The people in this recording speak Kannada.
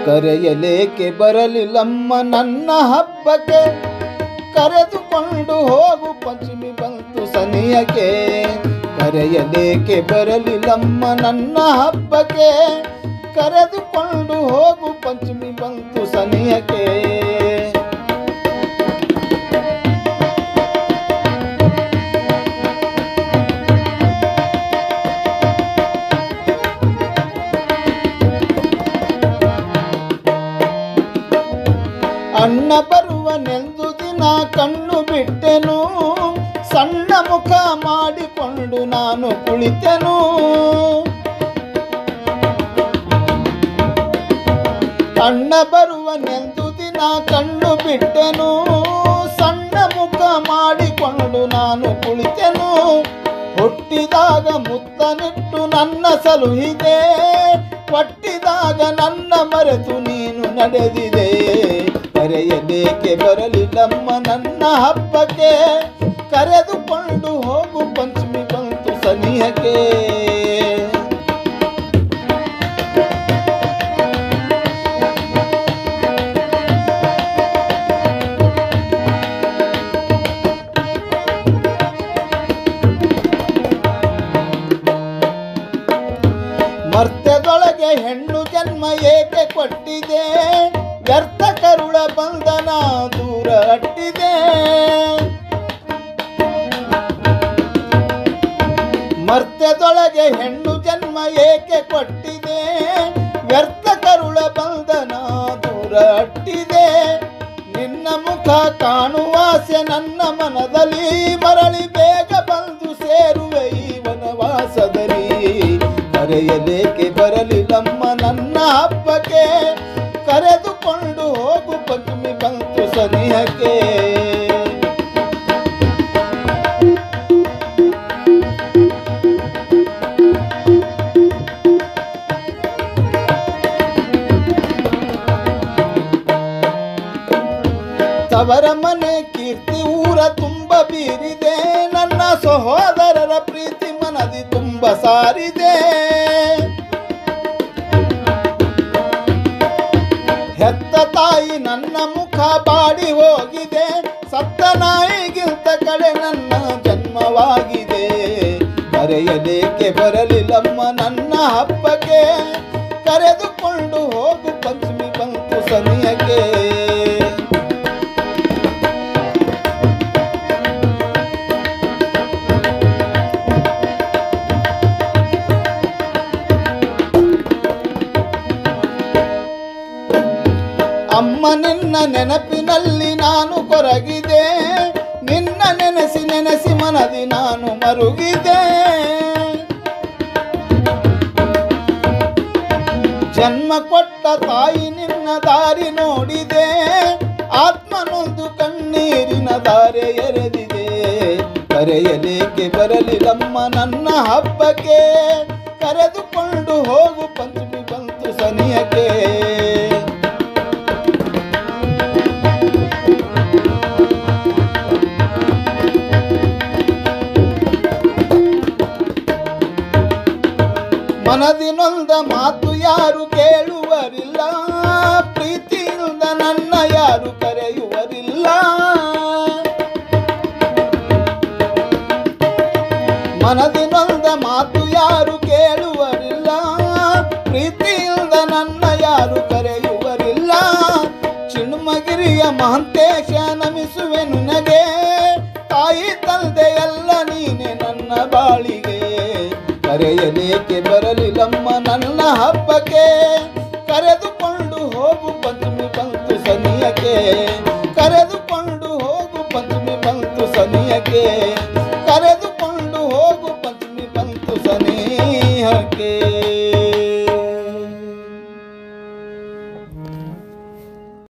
ಕರೆಯಲೇಕೆ ಬರಲಿಲ್ಲಮ್ಮ ನನ್ನ ಹಬ್ಬಕ್ಕೆ, ಕರೆದುಕೊಂಡು ಹೋಗು ಪಂಚಮಿ ಬಂತು ಸನಿಯಕ್ಕೆ. ಕರೆಯಲೇಕೆ ಬರಲಿಲ್ಲಮ್ಮ ನನ್ನ ಹಬ್ಬಕ್ಕೆ, ಕರೆದುಕೊಂಡು ಹೋಗು ಪಂಚಮಿ ಬಂತು ಸನಿಯಕ್ಕೆ. ಅಣ್ಣ ಬರುವನೆಂದು ದಿನ ಕಣ್ಣು ಬಿಟ್ಟೆನು, ಸಣ್ಣ ಮುಖ ಮಾಡಿಕೊಂಡು ನಾನು ಕುಳಿತೆನು. ಅಣ್ಣ ಬರುವನೆಂದು ದಿನ ಕಣ್ಣು ಬಿಟ್ಟೆನು, ಸಣ್ಣ ಮುಖ ಮಾಡಿಕೊಂಡು ನಾನು ಕುಳಿತೆನು. ಹುಟ್ಟಿದಾಗ ಮುತ್ತನಿಟ್ಟು ನನ್ನ ಸಲುಹಿದೆ, ಪಟ್ಟಿದಾಗ ನನ್ನ ಮರೆತು ನೀನು ನಡೆದಿದೆ. ಕರೆಯಲೇಕೆ ಬರಲಿಲ್ಲಮ್ಮ ನನ್ನ ಹಬ್ಬಕ್ಕೆ, ಕರೆದುಕೊಂಡು ಹೋಗು ಪಂಚಮಿ ಬಂತು ಸನಿಹಕ್ಕೆ. ಮರ್ತ್ಯದೊಳಗೆ ಹೆಣ್ಣು ಜನ್ಮ ಏಕೆ ಕೊಟ್ಟಿದೆ, ವ್ಯರ್ಥ ಕರುಳ ಬಂಧನ ದೂರ ಅಟ್ಟಿದೆ. ಮರ್ತ್ಯದೊಳಗೆ ಹೆಣ್ಣು ಜನ್ಮ ಏಕೆ ಕೊಟ್ಟಿದೆ, ವ್ಯರ್ಥ ಕರುಳ ಬಂಧನ ದೂರ ಅಟ್ಟಿದೆ. ನಿನ್ನ ಮುಖ ಕಾಣುವಾಸೆ ನನ್ನ ಮನದಲ್ಲಿ, ಮರಳಿ ಬೇಗ ಬಂದು ಸೇರುವೆ ಈ ವನವಾಸದಲ್ಲಿ. ಕರೆಯಲೇಕೆ ಬರಲಿಲ್ಲಮ್ಮ ನನ್ನ ಹಬ್ಬಕ್ಕೆ, ಕರೆದುಕೊಂಡು ಹೋಗು ಪಂಚಮಿ ಬಂತು ಸನಿಹಕ್ಕೆ. ತವರ ಮನೆ ಕೀರ್ತಿ ಊರ ತುಂಬ ಬೀರಿದೆ, ನನ್ನ ಸಹೋದರರ ಪ್ರೀತಿ ಮನದಿ ತುಂಬ ಸಾರಿದೆ. ಹೆತ್ತ ತಾಯಿ ನನ್ನ ಮುಖ ಬಾಡಿ ಹೋಗಿದೆ, ಸತ್ತ ನಾಯಿಗಿಂತ ಕಡೆ ನನ್ನ ಜನ್ಮವಾಗಿದೆ. ಕರೆಯಲೇಕೆ ಬರಲಿಲ್ಲಮ್ಮ ನನ್ನ ಹಬ್ಬಕ್ಕೆ, ಕರೆದುಕೊಂಡು ಹೋಗು ಪಂಚಮಿ ಬಂತು ಸನಿಯಕ್ಕೆ. ಅಮ್ಮ ನಿನ್ನ ನೆನಪಿನಲ್ಲಿ ನಾನು ಕೊರಗಿದೆ, ನಿನ್ನ ನೆನೆಸಿ ನೆನೆಸಿ ಮನದಿ ನಾನು ಮರುಗಿದೆ. ಜನ್ಮ ಕೊಟ್ಟ ತಾಯಿ ನಿನ್ನ ದಾರಿ ನೋಡಿದೆ, ಆತ್ಮನೊಂದು ಕಣ್ಣೀರಿನ ದಾರೆ ಎರೆದಿದೆ. ಕರೆಯಲೇಕೆ ಬರಲಿಲ್ಲಮ್ಮ ನನ್ನ ಹಬ್ಬಕ್ಕೆ, ಕರೆದುಕೊಂಡು ಹೋಗು ಪಂಚಮಿ ಬಂತು ಸನಿಯಕ್ಕೆ. ಮನದಿನೊಂದ ಮಾತು ಯಾರು ಕೇಳುವರಿಲ್ಲ, ಪ್ರೀತಿಯಿಂದ ನನ್ನ ಯಾರು ಕರೆಯುವರಿಲ್ಲ. ಮನದಿನೊಂದ ಮಾತು ಯಾರು ಕೇಳುವರಿಲ್ಲ, ಪ್ರೀತಿಯಿಂದ ನನ್ನ ಯಾರು ಕರೆಯುವರಿಲ್ಲ. ಚಿಣ್ಮಗಿರಿಯ ಮಹಂತೇಶ ನಮಿಸುವೆನು ನಗೆ, ತಾಯಿ ತಂದೆ ಎಲ್ಲ ನೀನೆ ನನ್ನ ಬಾಳಿಗೆ. ಕರೆಯಲೇಕೆ ಬರಲಿಲ್ಲಮ್ಮ ನನ್ನ ಹಬ್ಬಕ್ಕೆ, ಕರೆದುಕೊಂಡು ಹೋಗು ಪಂಚಮಿ ಬಂತು ಸನಿಯಕ್ಕೆ. ಕರೆದುಕೊಂಡು ಹೋಗು ಪಂಚಮಿ ಬಂತು ಸನಿಯಕ್ಕೆ, ಕರೆದುಕೊಂಡು ಹೋಗು ಪಂಚಮಿ ಬಂತು ಸನಿಯಕ್ಕೆ.